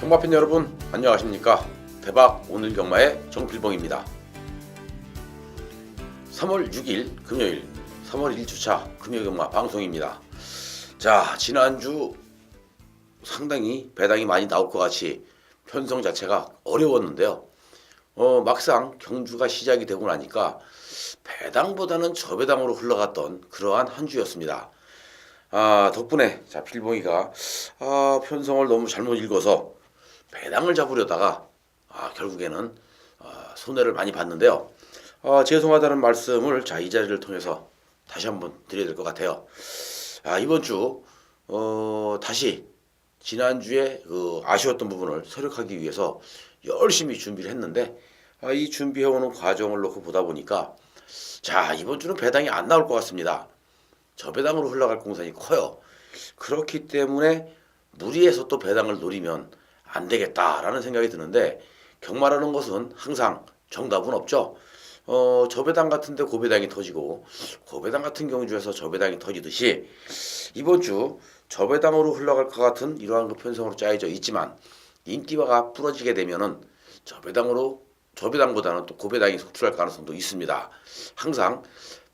경마팬 여러분 안녕하십니까. 대박 오늘 경마의 정필봉입니다. 3월 6일 금요일 3월 1주차 금요경마 방송입니다. 자, 지난주 상당히 배당이 많이 나올 것 같이 편성 자체가 어려웠는데요. 막상 경주가 시작이 되고 나니까 배당보다는 저배당으로 흘러갔던 그러한 한 주였습니다. 덕분에 자 필봉이가 편성을 너무 잘못 읽어서 배당을 잡으려다가 결국에는 손해를 많이 봤는데요. 죄송하다는 말씀을 이 자리를 통해서 다시 한번 드려야 될 것 같아요. 이번 주 다시 지난주에 아쉬웠던 부분을 서력하기 위해서 열심히 준비를 했는데 이 준비해오는 과정을 놓고 보다 보니까 자 이번 주는 배당이 안 나올 것 같습니다. 저배당으로 흘러갈 공산이 커요. 그렇기 때문에 무리해서 또 배당을 노리면 안 되겠다라는 생각이 드는데 경마라는 것은 항상 정답은 없죠. 저배당 같은데 고배당이 터지고 고배당 같은 경주에서 저배당이 터지듯이 이번 주 저배당으로 흘러갈 것 같은 이러한 편성으로 짜여져 있지만 인기화가 부러지게 되면은 저배당보다는 또 고배당이 속출할 가능성도 있습니다. 항상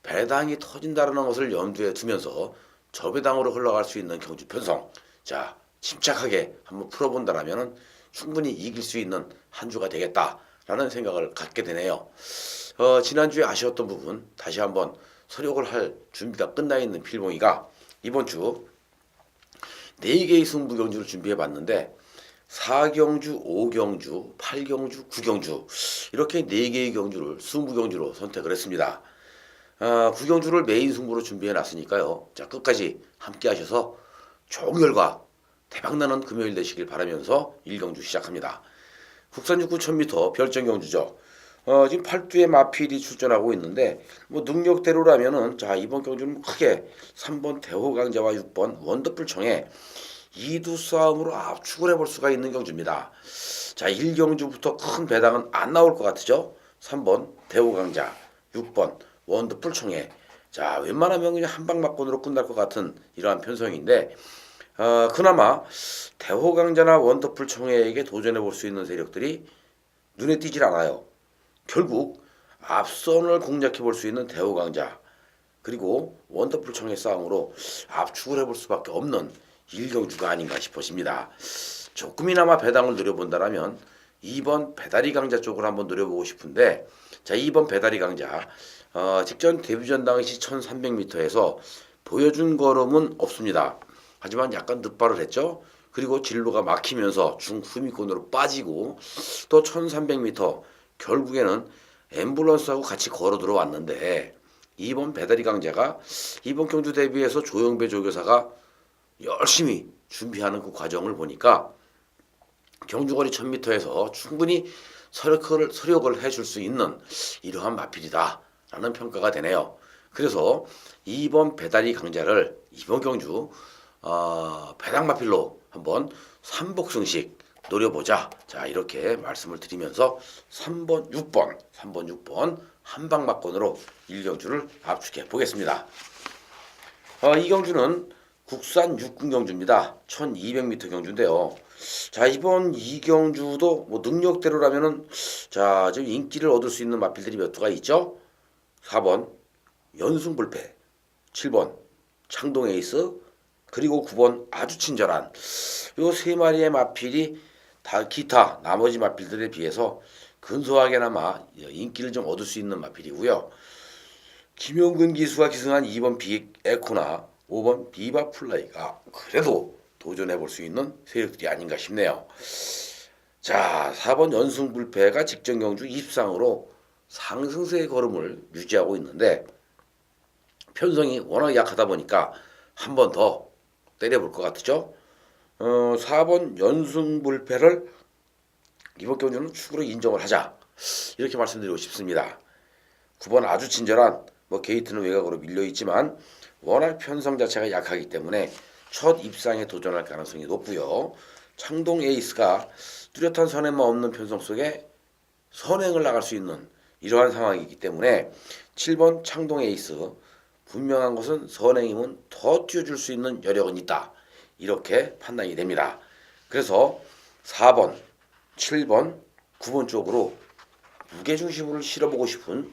배당이 터진다는 것을 염두에 두면서 저배당으로 흘러갈 수 있는 경주 편성 자 침착하게 한번 풀어본다라면 충분히 이길 수 있는 한 주가 되겠다라는 생각을 갖게 되네요. 지난주에 아쉬웠던 부분 다시 한번 서력을 할 준비가 끝나 있는 필봉이가 이번 주 4개의 승부 경주를 준비해 봤는데 4경주, 5경주, 8경주, 9경주 이렇게 4개의 경주를 승부 경주로 선택을 했습니다. 9경주를 메인 승부로 준비해 놨으니까요. 자, 끝까지 함께 하셔서 좋은 결과 대박나는 금요일 되시길 바라면서 1경주 시작합니다. 국산 육구 1000m 별정경주죠. 지금 8두의 마필이 출전하고 있는데 능력대로라면은 자 이번 경주는 크게 3번 대호강자와 6번 원더풀청에 2두 싸움으로 압축을 해볼 수가 있는 경주입니다. 자 1경주부터 큰 배당은 안 나올 것 같으죠. 3번 대호강자 6번 원더풀청에 자 웬만하면 그냥 한방막건으로 끝날 것 같은 이러한 편성인데 그나마 대호강자나 원더풀청에에게 도전해 볼 수 있는 세력들이 눈에 띄질 않아요. 결국 앞선을 공략해 볼 수 있는 대호강자 그리고 원더풀청의 싸움으로 압축을 해볼 수밖에 없는 일경주가 아닌가 싶어집니다. 조금이나마 배당을 노려본다면 2번 배다리 강자 쪽을 한번 노려보고 싶은데 자 2번 배다리 강자 직전 데뷔전 당시 1300m에서 보여준 걸음은 없습니다. 하지만 약간 늦발을 했죠. 그리고 진로가 막히면서 중후미권으로 빠지고 또 1300m 결국에는 앰뷸런스하고 같이 걸어 들어왔는데 이번 배다리 강자가 이번 경주 대비해서 조영배 조교사가 열심히 준비하는 그 과정을 보니까 경주거리 1000m에서 충분히 서력을 해줄 수 있는 이러한 마필이다라는 평가가 되네요. 그래서 2번 배다리 강자를 이번 경주 배당 마필로 한번 3복승식 노려보자. 자 이렇게 말씀을 드리면서 3번 6번 한방막건으로 1경주를 압축해 보겠습니다. 이 경주는 국산 육군 경주입니다. 1200m 경주인데요. 자 이번 이 경주도 능력대로라면은 자 지금 인기를 얻을 수 있는 마필들이 몇 두가 있죠. 4번 연승불패 7번 창동에이스 그리고 9번 아주 친절한 요 세 마리의 마필이 다 기타 나머지 마필들에 비해서 근소하게나마 인기를 좀 얻을 수 있는 마필이고요. 김용근 기수가 기승한 2번 빅 에코나 5번 비바 플라이가 그래도 도전해 볼 수 있는 세력들이 아닌가 싶네요. 자 4번 연승불패가 직전 경주 입상으로 상승세의 걸음을 유지하고 있는데 편성이 워낙 약하다 보니까 한 번 더 때려볼 것 같죠. 4번 연승불패를 이번 경주는 축으로 인정을 하자 이렇게 말씀드리고 싶습니다. 9번 아주 친절한 게이트는 외곽으로 밀려있지만 워낙 편성 자체가 약하기 때문에 첫 입상에 도전할 가능성이 높고요. 창동 에이스가 뚜렷한 선행만 없는 편성 속에 선행을 나갈 수 있는 이러한 상황이기 때문에 7번 창동 에이스 분명한 것은 선행이면 더 뛰어줄 수 있는 여력은 있다. 이렇게 판단이 됩니다. 그래서 4번, 7번, 9번 쪽으로 무게중심을 실어보고 싶은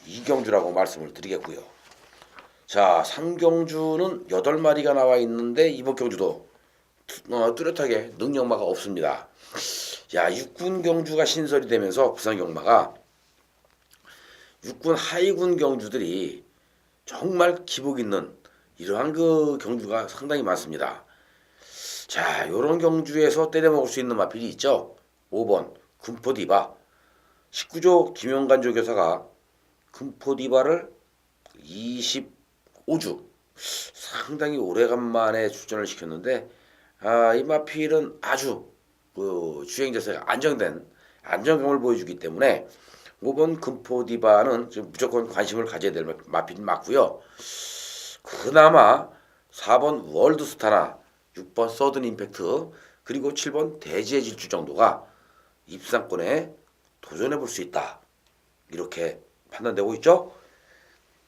이경주라고 말씀을 드리겠고요. 자, 3경주는 8마리가 나와 있는데 이번 경주도 뚜렷하게 능력마가 없습니다. 야, 육군 경주가 신설이 되면서 부산 경마가 육군 하위군 경주들이 정말 기복 있는 이러한 그 경주가 상당히 많습니다. 자, 요런 경주에서 때려 먹을 수 있는 마필이 있죠. 5번 금포디바. 19조 김용관 조교사가 금포디바를 25주 상당히 오래간만에 출전을 시켰는데 이 마필은 아주 그 주행 자세가 안정된 안정감을 보여주기 때문에 5번 금포디바는 지금 무조건 관심을 가져야 될 마필이 맞고요. 그나마 4번 월드스타나 6번 서든 임팩트 그리고 7번 대지의 질주 정도가 입상권에 도전해 볼 수 있다. 이렇게 판단되고 있죠.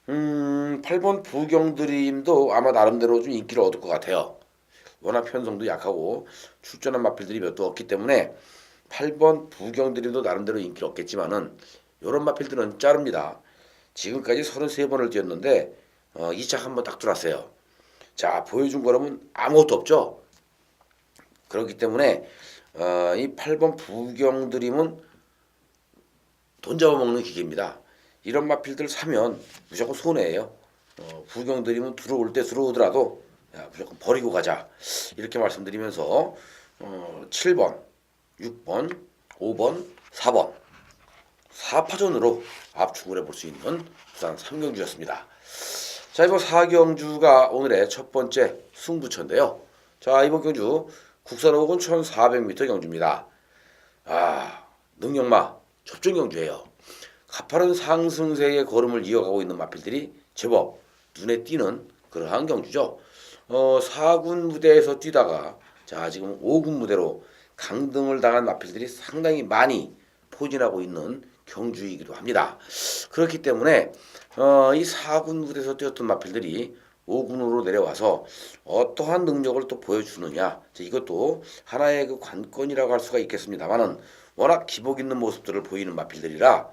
8번 부경드림도 아마 나름대로 좀 인기를 얻을 것 같아요. 워낙 편성도 약하고 출전한 마필들이 몇 도 없기 때문에 8번 부경드림도 나름대로 인기를 얻겠지만은 이런 마필들은 자릅니다. 지금까지 33번을 뛰었는데 2차 한번 딱 들어왔어요. 자, 보여준 거라면 아무것도 없죠. 그렇기 때문에 이 8번 부경드림은 돈 잡아먹는 기계입니다. 이런 마필들 사면 무조건 손해예요. 부경드림은 들어올 때 들어오더라도 무조건 버리고 가자. 이렇게 말씀드리면서 7번, 6번, 5번, 4번 4파전으로 압축을 해볼 수 있는 부산 3경주였습니다. 자, 이번 4경주가 오늘의 첫 번째 승부처인데요. 자, 이번 경주 국산 5군 1400m 경주입니다. 능력마 접전 경주예요. 가파른 상승세의 걸음을 이어가고 있는 마필들이 제법 눈에 띄는 그러한 경주죠. 4군 무대에서 뛰다가 자, 지금 5군 무대로 강등을 당한 마필들이 상당히 많이 포진하고 있는 경주이기도 합니다. 그렇기 때문에 이 4군 무대에서 뛰었던 마필들이 5군으로 내려와서 어떠한 능력을 또 보여주느냐, 이것도 하나의 그 관건이라고 할 수가 있겠습니다만은 워낙 기복 있는 모습들을 보이는 마필들이라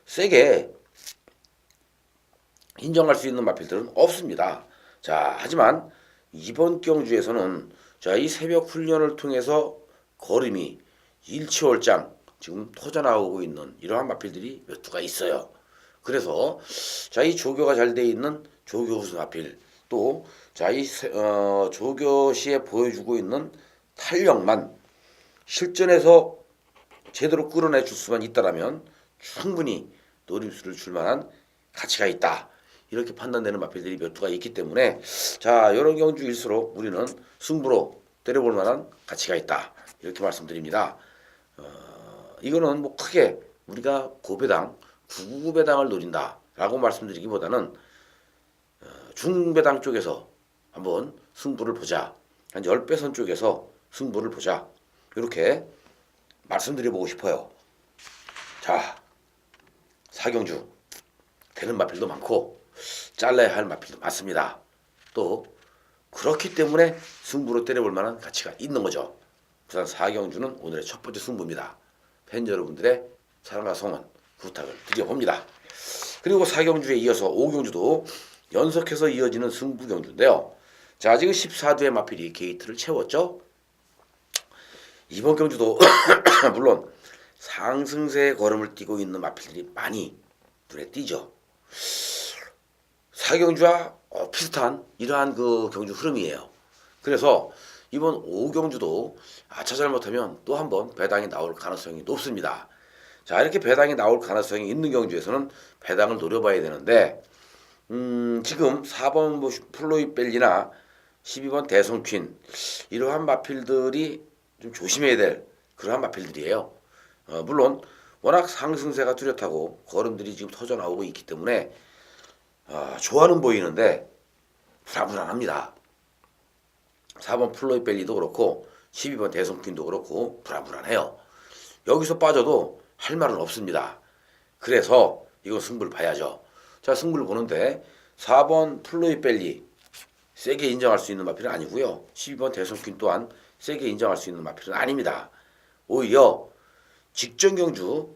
세게 인정할 수 있는 마필들은 없습니다. 자, 하지만 이번 경주에서는 자, 이 새벽 훈련을 통해서 걸음이 일치월장 지금 터져나오고 있는 이러한 마필들이 몇 두가 있어요. 그래서 자, 이 조교가 잘 돼 있는 조교 후수 마필 또 자, 이 조교시에 보여주고 있는 탄력만 실전에서 제대로 끌어내 줄 수만 있다라면 충분히 노림수를 줄 만한 가치가 있다. 이렇게 판단되는 마필들이 몇 두가 있기 때문에 자, 이런 경주일수록 우리는 승부로 때려볼 만한 가치가 있다. 이렇게 말씀드립니다. 이거는 뭐 크게 우리가 고배당, 구배당을 노린다라고 말씀드리기보다는 중배당 쪽에서 한번 승부를 보자. 한 10배선 쪽에서 승부를 보자. 이렇게 말씀드려보고 싶어요. 자, 4경주 되는 마필도 많고 잘라야 할 마필도 많습니다. 또 그렇기 때문에 승부로 때려볼 만한 가치가 있는 거죠. 부산 4경주는 오늘의 첫 번째 승부입니다. 팬 여러분들의 사랑과 성원 부탁을 드려봅니다. 그리고 4경주에 이어서 5경주도 연속해서 이어지는 승부 경주인데요. 자, 지금 14두의 마필이 게이트를 채웠죠. 이번 경주도 물론 상승세의 걸음을 띄고 있는 마필들이 많이 눈에 띄죠. 4경주와 비슷한 이러한 그 경주 흐름이에요. 그래서 이번 5경주도 아차 잘못하면 또 한번 배당이 나올 가능성이 높습니다. 자, 이렇게 배당이 나올 가능성이 있는 경주에서는 배당을 노려봐야 되는데 지금 4번 플로이벨리나 12번 대성퀸 이러한 마필들이 좀 조심해야 될 그러한 마필들이에요. 물론 워낙 상승세가 뚜렷하고 걸음들이 지금 터져 나오고 있기 때문에 좋아는 보이는데 불안불안합니다. 4번 플로이벨리도 그렇고 12번 대성퀸도 그렇고 불안불안해요. 여기서 빠져도 할 말은 없습니다. 그래서 이거 승부를 봐야죠. 자, 승부를 보는데 4번 플로이벨리 세게 인정할 수 있는 마필은 아니고요. 12번 대성퀸 또한 세게 인정할 수 있는 마필은 아닙니다. 오히려 직전 경주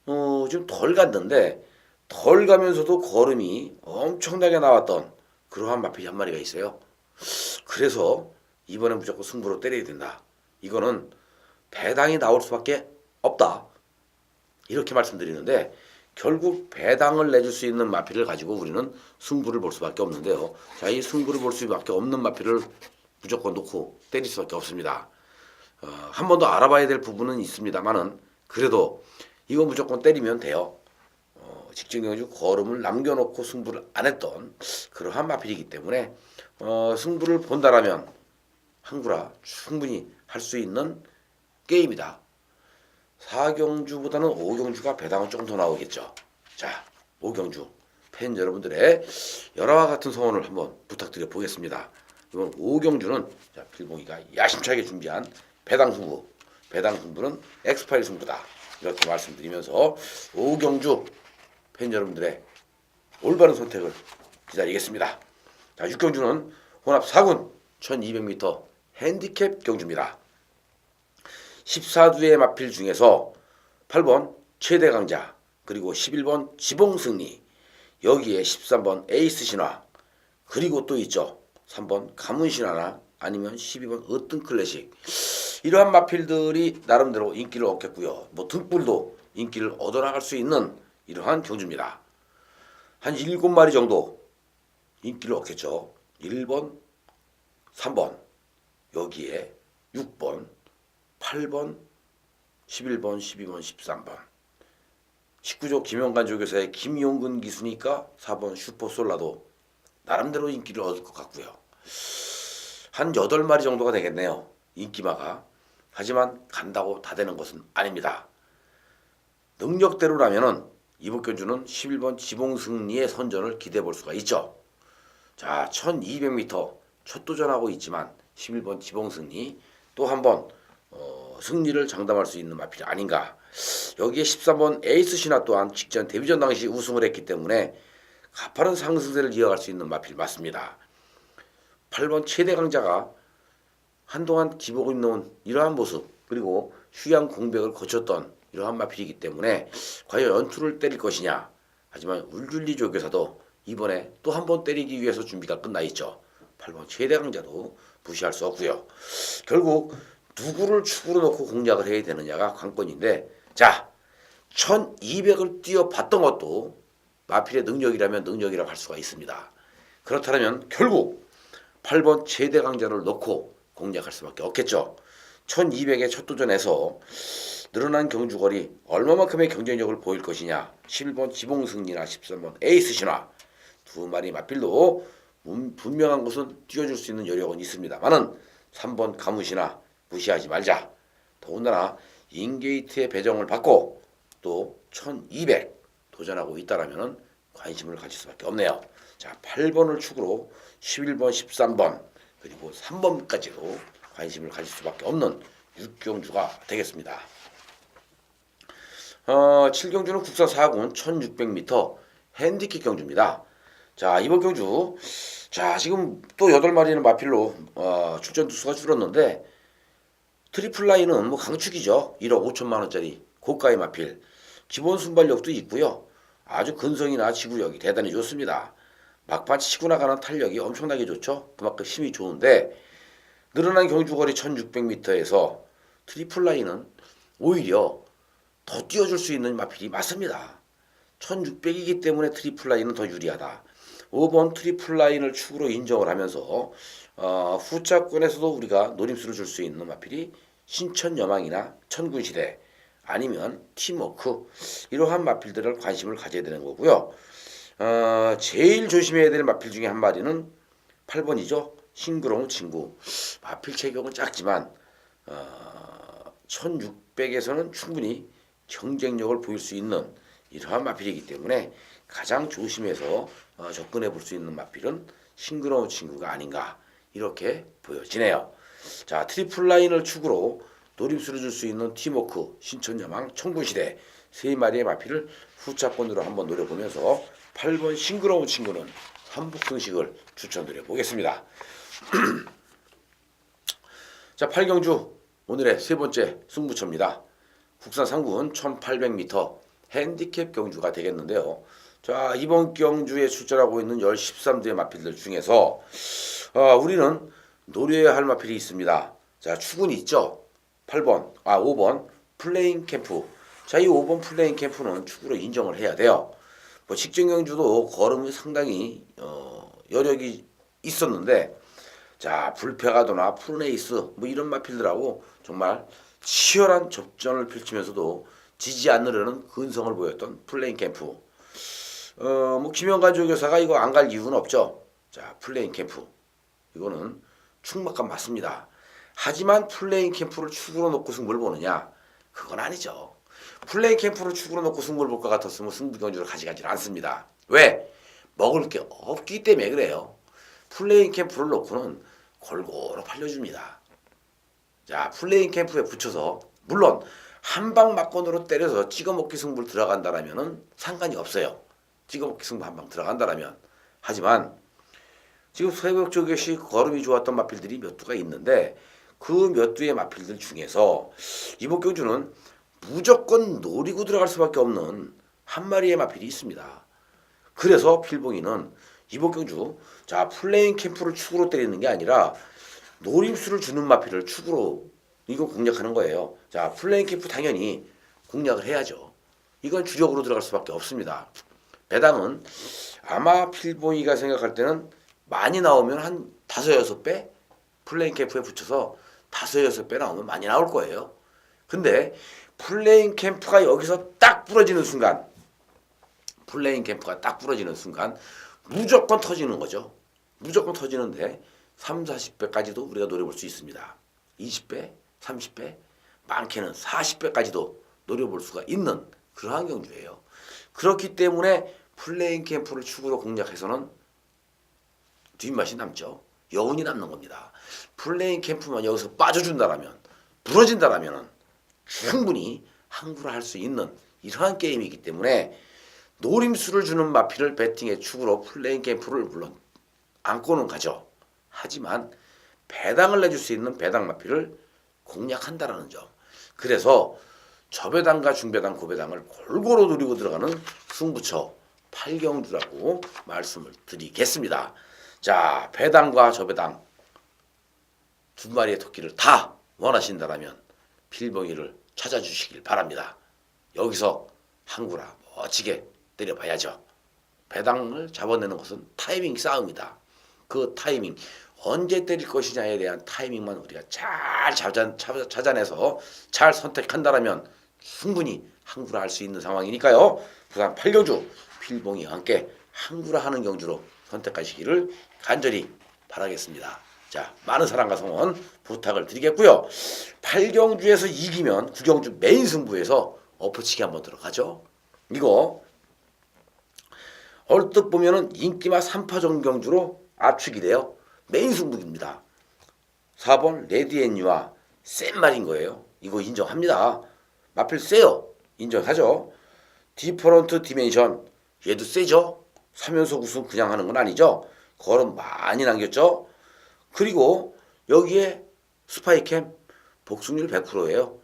좀 덜 갔는데 덜 가면서도 걸음이 엄청나게 나왔던 그러한 마필이 한 마리가 있어요. 그래서 이번에 무조건 승부로 때려야 된다. 이거는 배당이 나올 수밖에 없다. 이렇게 말씀드리는데 결국 배당을 내줄 수 있는 마필을 가지고 우리는 승부를 볼 수밖에 없는데요. 자, 이 승부를 볼 수밖에 없는 마필을 무조건 놓고 때릴 수밖에 없습니다. 한 번 더 알아봐야 될 부분은 있습니다만은 그래도 이거 무조건 때리면 돼요. 직전 경주 걸음을 남겨놓고 승부를 안 했던 그러한 마필이기 때문에 승부를 본다라면 한구라 충분히 할 수 있는 게임이다. 4경주보다는 5경주가 배당은 조금 더 나오겠죠. 자, 5경주 팬 여러분들의 열화와 같은 성원을 한번 부탁드려 보겠습니다. 이번 5경주는 자, 필봉이가 야심차게 준비한 배당 승부는 엑스파일 승부다. 이렇게 말씀드리면서 5경주 팬 여러분들의 올바른 선택을 기다리겠습니다. 자, 6경주는 혼합 4군 1200m 핸디캡 경주입니다. 14두의 마필 중에서 8번 최대 강자 그리고 11번 지봉승리 여기에 13번 에이스 신화 그리고 또 있죠. 3번 가문 신화나 아니면 12번 으뜸 클래식 이러한 마필들이 나름대로 인기를 얻겠고요. 뭐 등불도 인기를 얻어나갈 수 있는 이러한 경주입니다. 한 7마리 정도 인기를 얻겠죠. 1번, 3번 여기에 6번 8번, 11번, 12번, 13번 19조 김영관 조교사의 김용근 기수니까 4번 슈퍼솔라도 나름대로 인기를 얻을 것 같고요. 한 8마리 정도가 되겠네요. 인기마가. 하지만 간다고 다 되는 것은 아닙니다. 능력대로라면은 이번 경주는 11번 지봉승리의 선전을 기대해 볼 수가 있죠. 자, 1200m 첫 도전하고 있지만 11번 지봉승리 또 한번 승리를 장담할 수 있는 마필이 아닌가. 여기에 13번 에이스 신화 또한 직전 데뷔전 당시 우승을 했기 때문에 가파른 상승세를 이어갈 수 있는 마필 맞습니다. 8번 최대 강자가 한동안 기복을 놓은 이러한 모습 그리고 휴양 공백을 거쳤던 이러한 마필이기 때문에 과연 연투를 때릴 것이냐. 하지만 울줄리 조교사도 이번에 또 한 번 때리기 위해서 준비가 끝나 있죠. 8번 최대 강자도 무시할 수 없고요. 결국 누구를 축으로 놓고 공략을 해야 되느냐가 관건인데 자 1200을 뛰어봤던 것도 마필의 능력이라면 능력이라고 할 수가 있습니다. 그렇다면 결국 8번 최대 강자를 놓고 공략할 수밖에 없겠죠. 1200의 첫 도전에서 늘어난 경주거리 얼마만큼의 경쟁력을 보일 것이냐. 11번 지봉승리나 13번 에이스 신화 두 마리 마필도 분명한 것은 뛰어줄 수 있는 여력은 있습니다만은 3번 가무신화 무시하지 말자. 더군다나 인게이트의 배정을 받고 또 1200 도전하고 있다라면 관심을 가질 수밖에 없네요. 자, 8번을 축으로 11번, 13번 그리고 3번까지도 관심을 가질 수밖에 없는 6경주가 되겠습니다. 7경주는 국산 4군 1600m 핸디캡 경주입니다. 자, 이번 경주 자 지금 또 8마리는 마필로 출전 두수가 줄었는데 트리플 라인은 뭐 강축이죠. 1억 5천만 원짜리 고가의 마필 기본 순발력도 있고요. 아주 근성이나 지구력이 대단히 좋습니다. 막판 치고 나가는 탄력이 엄청나게 좋죠. 그만큼 힘이 좋은데 늘어난 경주거리 1600m에서 트리플 라인은 오히려 더 뛰어줄 수 있는 마필이 맞습니다. 1600이기 때문에 트리플 라인은 더 유리하다. 5번 트리플 라인을 축으로 인정을 하면서 후차권에서도 우리가 노림수를 줄 수 있는 마필이 신천여망이나 천군시대 아니면 팀워크 이러한 마필들을 관심을 가져야 되는 거고요. 제일 조심해야 될 마필 중에 한 마리는 8번이죠. 싱그러운 친구. 마필 체격은 작지만 1600에서는 충분히 경쟁력을 보일 수 있는 이러한 마필이기 때문에 가장 조심해서 접근해 볼 수 있는 마필은 싱그러운 친구가 아닌가 이렇게 보여지네요. 자, 트리플 라인을 축으로 노림수를 줄 수 있는 팀워크, 신천여망, 청군시대 세 마리의 마필을 후차권으로 한번 노려보면서 8번 싱그러운 친구는 한북승식을 추천드려 보겠습니다. 자, 8경주 오늘의 세 번째 승부처입니다. 국산 상군 1800m 핸디캡 경주가 되겠는데요. 자, 이번 경주에 출전하고 있는 13대의 마필들 중에서 우리는 노려야 할 마필이 있습니다. 자, 추gun이 있죠. 5번 플레인 캠프. 자, 이 5번 플레인 캠프는 추구로 인정을 해야 돼요. 뭐 직전 경주도 걸음이 상당히 여력이 있었는데, 자, 불패가도나 푸르네이스 뭐 이런 마필들하고 정말 치열한 접전을 펼치면서도 지지 않으려는 근성을 보였던 플레인 캠프. 뭐 김영관 조교사가 이거 안 갈 이유는 없죠. 자, 플레인 캠프 이거는 충막감 맞습니다. 하지만 플레인 캠프를 축으로 놓고 승부를 보느냐? 그건 아니죠. 플레인 캠프를 축으로 놓고 승부를 볼 것 같았으면 승부 경주를 가져가지 않습니다. 왜? 먹을 게 없기 때문에 그래요. 플레인 캠프를 놓고는 골고루 팔려줍니다. 자, 플레인 캠프에 붙여서 물론 한방 막건으로 때려서 찍어먹기 승부를 들어간다라면은 상관이 없어요. 찍어먹기 승부 한방 들어간다라면. 하지만 지금 새벽 조교시 걸음이 좋았던 마필들이 몇 두가 있는데 그 몇 두의 마필들 중에서 이번 경주는 무조건 노리고 들어갈 수밖에 없는 한 마리의 마필이 있습니다. 그래서 필봉이는 이번 경주 자, 플레인 캠프를 축으로 때리는 게 아니라 노림수를 주는 마필을 축으로 이거 공략하는 거예요. 자, 플레인 캠프 당연히 공략을 해야죠. 이건 주력으로 들어갈 수밖에 없습니다. 배당은 아마 필봉이가 생각할 때는 많이 나오면 한 5-6배 플레인 캠프에 붙여서 5-6배 나오면 많이 나올 거예요. 근데 플레인 캠프가 여기서 딱 부러지는 순간, 플레인 캠프가 딱 부러지는 순간 무조건 터지는 거죠. 무조건 터지는데 30-40배까지도 우리가 노려볼 수 있습니다. 20배, 30배, 많게는 40배까지도 노려볼 수가 있는 그러한 경주예요. 그렇기 때문에 플레인 캠프를 축으로 공략해서는 뒷맛이 남죠. 여운이 남는 겁니다. 플레인 캠프만 여기서 빠져준다라면, 부러진다라면 충분히 항구를 할 수 있는 이러한 게임이기 때문에 노림수를 주는 마필을 배팅의 축으로 플레인 캠프를 물론 안고는 가죠. 하지만 배당을 내줄 수 있는 배당 마필을 공략한다라는 점. 그래서 저배당과 중배당, 고배당을 골고루 누리고 들어가는 승부처 8경주라고 말씀을 드리겠습니다. 자, 배당과 저배당 두 마리의 토끼를 다 원하신다라면 필봉이를 찾아주시길 바랍니다. 여기서 항구라 멋지게 때려봐야죠. 배당을 잡아내는 것은 타이밍 싸움이다. 그 타이밍 언제 때릴 것이냐에 대한 타이밍만 우리가 잘 찾아내서 잘 선택한다라면 충분히 항구라 할 수 있는 상황이니까요. 부산 8경주 필봉이와 함께 항구라 하는 경주로 선택하시기를 간절히 바라겠습니다. 자, 많은 사랑과 성원 부탁을 드리겠고요. 8경주에서 이기면 9경주 메인 승부에서 엎어치기 한번 들어가죠. 이거 얼뜻 보면은 인기마 3파전 경주로 압축이 돼요. 메인 승부입니다. 4번 레디앤유아 센 말인 거예요. 이거 인정합니다. 마필 세요. 인정하죠. 디퍼런트 디멘션 얘도 세죠. 3연속 우승 그냥 하는 건 아니죠. 걸음 많이 남겼죠. 그리고 여기에 스파이캠 복승률 100%예요.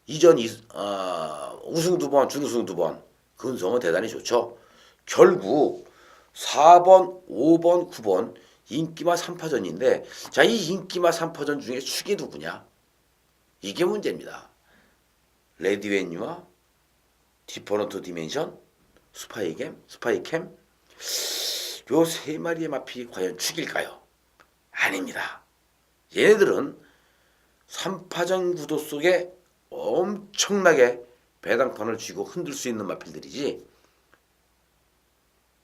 이전 우승 2번, 준우승 2번 근성은 대단히 좋죠. 결국 4번, 5번, 9번 인기마 3파전인데 자, 이 인기마 3파전 중에 축이 누구냐? 이게 문제입니다. 레디웬유와 디퍼런트 디멘션, 스파이캠 요 세 마리의 마필이 과연 축일까요? 아닙니다. 얘네들은 3파전 구도 속에 엄청나게 배당판을 쥐고 흔들 수 있는 마필들이지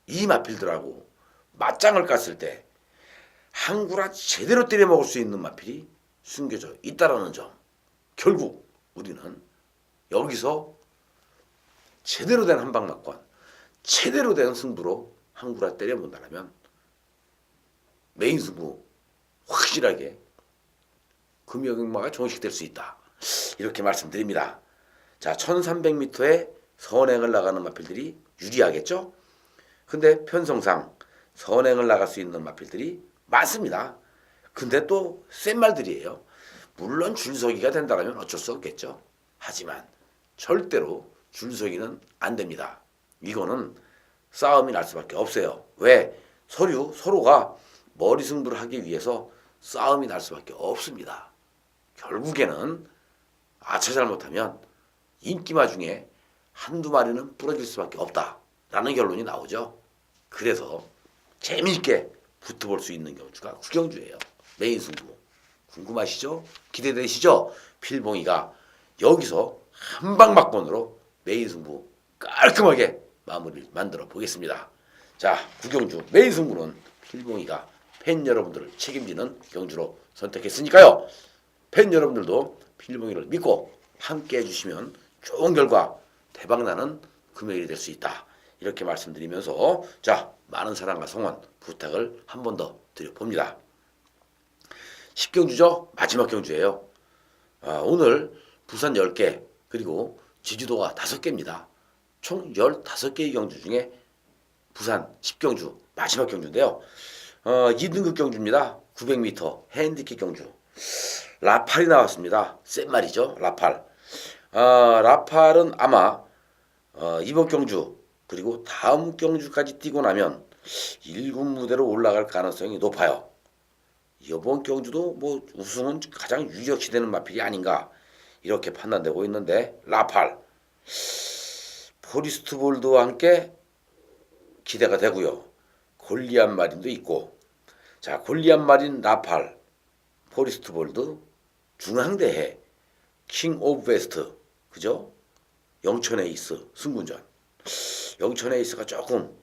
이 마필들하고 맞짱을 깠을 때 항구라 제대로 때려 먹을 수 있는 마필이 숨겨져 있다라는 점. 결국 우리는 여기서 제대로 된 한방막관, 제대로 된 승부로 항구라 때려본다면 메인 승부 확실하게 금융마가 종식될 수 있다. 이렇게 말씀드립니다. 자, 1300m에 선행을 나가는 마필들이 유리하겠죠? 근데 편성상 선행을 나갈 수 있는 마필들이 많습니다. 근데 또 센 말들이에요. 물론 줄서기가 된다면 어쩔 수 없겠죠. 하지만 절대로 줄서기는 안 됩니다. 이거는 싸움이 날 수밖에 없어요. 왜? 서로가 머리 승부를 하기 위해서 싸움이 날 수밖에 없습니다. 결국에는 아차 잘못하면 인기마 중에 한두 마리는 부러질 수밖에 없다라는 결론이 나오죠. 그래서 재미있게 붙어볼 수 있는 경주가 구경주예요. 메인 승부. 궁금하시죠? 기대되시죠? 필봉이가 여기서 한방막건으로 메인 승부 깔끔하게 마무리를 만들어 보겠습니다. 자, 구경주 메인 승부는 필봉이가 팬 여러분들을 책임지는 경주로 선택했으니까요. 팬 여러분들도 필봉이를 믿고 함께 해주시면 좋은 결과 대박나는 금요일이 될 수 있다. 이렇게 말씀드리면서 자, 많은 사랑과 성원 부탁을 한 번 더 드려봅니다. 10경주죠? 마지막 경주예요. 오늘 부산 10개 그리고 제주도가 5개입니다. 총 15개의 경주 중에 부산 10경주 마지막 경주인데요. 2등급 경주입니다. 900m 핸디캡 경주. 라팔이 나왔습니다. 센 말이죠. 라팔. 라팔은 아마 이번 경주 그리고 다음 경주까지 뛰고 나면 1군 무대로 올라갈 가능성이 높아요. 이번 경주도 뭐 우승은 가장 유력시 되는 마필이 아닌가 이렇게 판단되고 있는데 라팔 포리스트 볼드와 함께 기대가 되고요. 골리앗 마린도 있고 자 골리앗 마린 라팔 포리스트 볼드 중앙대회 킹 오브 베스트 그죠? 영천 에이스 승군전 영천 에이스가 조금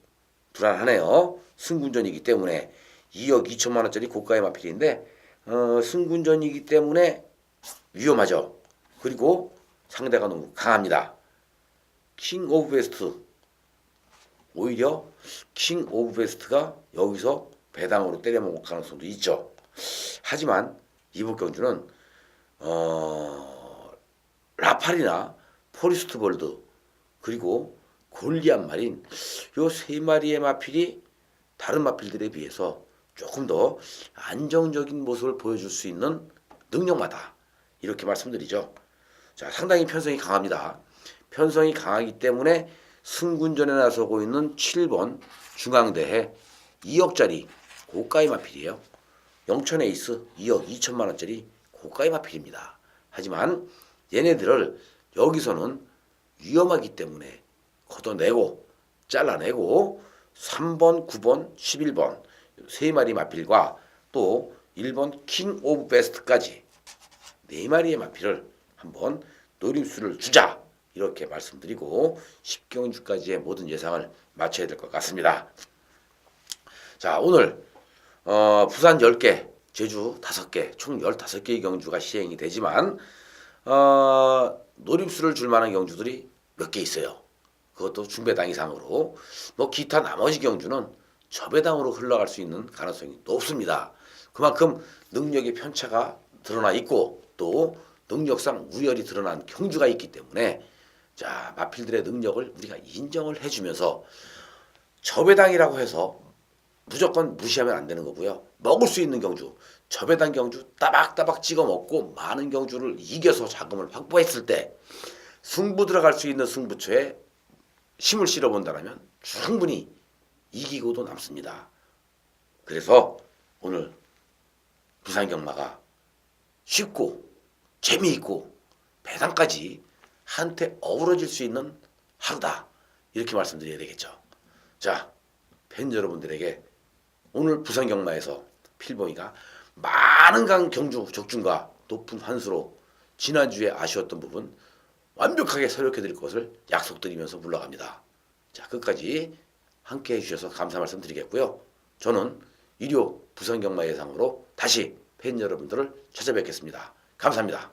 불안하네요. 승군전이기 때문에 2억 2천만 원짜리 고가의 마필인데 승군전이기 때문에 위험하죠. 그리고 상대가 너무 강합니다. 킹 오브 베스트 오히려 킹 오브 베스트가 여기서 배당으로 때려먹을 가능성도 있죠. 하지만 이번 경주는 라팔이나 포리스트 볼드 그리고 골리앗 마린 요 세 마리의 마필이 다른 마필들에 비해서 조금 더 안정적인 모습을 보여줄 수 있는 능력마다 이렇게 말씀드리죠. 자, 상당히 편성이 강합니다. 편성이 강하기 때문에 승군전에 나서고 있는 7번 중앙대회 2억짜리 고가의 마필이에요. 영천 에이스 2억 2천만 원짜리 고가의 마필입니다. 하지만 얘네들을 여기서는 위험하기 때문에 걷어내고 잘라내고 3번, 9번, 11번 세 마리 마필과 또 1번 킹 오브 베스트까지 네 마리의 마필을 한번 노림수를 주자 이렇게 말씀드리고 10경주까지의 모든 예상을 마쳐야 될 것 같습니다. 자, 오늘 부산 10개, 제주 5개, 총 15개의 경주가 시행이 되지만 노림수를 줄 만한 경주들이 몇 개 있어요. 그것도 중배당 이상으로 뭐 기타 나머지 경주는 저배당으로 흘러갈 수 있는 가능성이 높습니다. 그만큼 능력의 편차가 드러나 있고 또 능력상 우열이 드러난 경주가 있기 때문에 자 마필들의 능력을 우리가 인정을 해주면서 저배당이라고 해서 무조건 무시하면 안 되는 거고요. 먹을 수 있는 경주, 저배당 경주 따박따박 찍어 먹고 많은 경주를 이겨서 자금을 확보했을 때 승부 들어갈 수 있는 승부처에 힘을 실어본다면 충분히 이기고도 남습니다. 그래서 오늘 부산경마가 쉽고 재미있고 배당까지 한테 어우러질 수 있는 하루다 이렇게 말씀드려야 되겠죠. 자, 팬 여러분들에게 오늘 부산경마에서 필봉이가 많은 강 경주 적중과 높은 환수로 지난주에 아쉬웠던 부분 완벽하게 설명해 드릴 것을 약속드리면서 물러갑니다. 자, 끝까지 함께 해주셔서 감사 말씀드리겠고요. 저는 일요 부산경마 예상으로 다시 팬 여러분들을 찾아뵙겠습니다. 감사합니다.